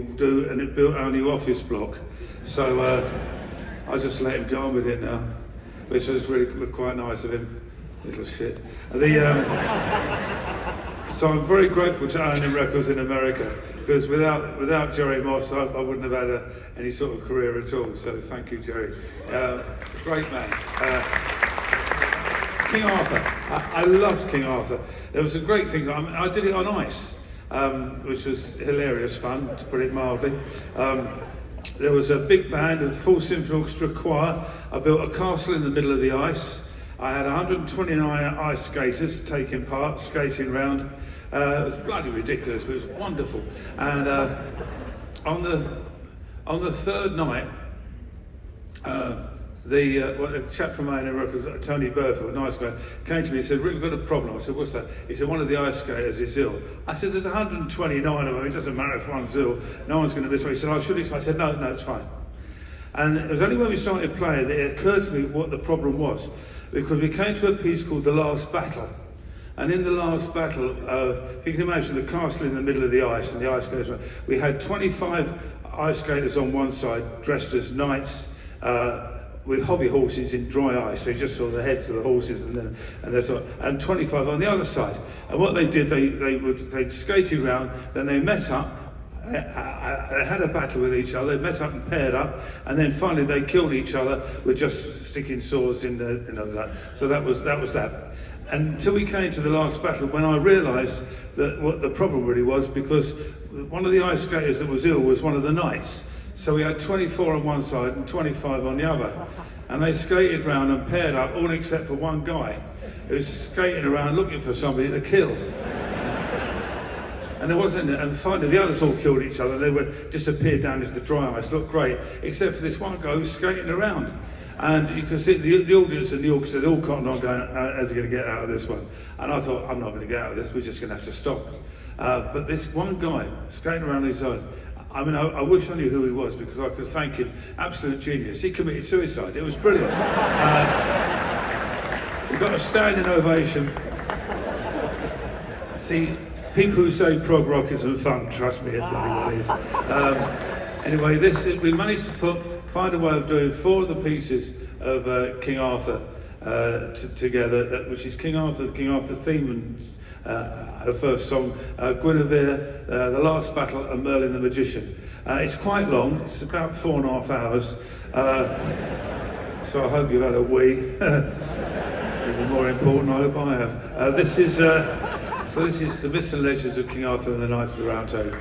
do, and it built our new office block. So I just let him go on with it now, which was really quite nice of him. Little shit. So I'm very grateful to O&M Records in America, because without Jerry Moss, I wouldn't have had any sort of career at all. So thank you, Jerry. Great man. King Arthur. I loved King Arthur. There was a great thing. I did it on ice, which was hilarious fun, to put it mildly. There was a big band, a full symphony orchestra choir. I built a castle in the middle of the ice. I had 129 ice skaters taking part, skating around. It was bloody ridiculous, but it was wonderful. And on the third night, the chap from A&M Records, Tony Burfield, nice guy, came to me and said, "Rick, we've got a problem." I said, "What's that?" He said, "One of the ice skaters is ill." I said, "There's 129 of them, it doesn't matter if one's ill, no one's going to miss one." He said, "Oh, should he?" I said, no, it's fine. And it was only when we started playing that it occurred to me what the problem was, because we came to a piece called The Last Battle. And in The Last Battle, if you can imagine the castle in the middle of the ice and the ice skaters, we had 25 ice skaters on one side, dressed as knights, with hobby horses in dry ice, so you just saw the heads of the horses and 25 on the other side. And what they did, they'd skated around, then they met up, they had a battle with each other, they met up and paired up, and then finally they killed each other with just sticking swords in that. So that was that. And until we came to The Last Battle, when I realised that what the problem really was, because one of the ice skaters that was ill was one of the knights. So we had 24 on one side and 25 on the other. And they skated round and paired up, all except for one guy who was skating around looking for somebody to kill. And there wasn't, and finally the others all killed each other. They disappeared down into the dry ice, looked great, except for this one guy who was skating around. And you can see the audience and the orchestra, they all cottoned on going, how's he going to get out of this one? And I thought, I'm not going to get out of this, we're just going to have to stop. But this one guy skating around his own, I mean, I wish I knew who he was, because I could thank him. Absolute genius. He committed suicide. It was brilliant. He got a standing ovation. See, people who say prog rock isn't fun, trust me, it bloody well is. Anyway, we managed to find a way of doing 4 of the pieces of King Arthur together, which is King Arthur theme and her first song, Guinevere, The Last Battle, and Merlin the Magician. It's quite long, it's about 4.5 hours, so I hope you've had a wee. Even more important, I hope I have. This is The Myths and Legends of King Arthur and the Knights of the Round Table.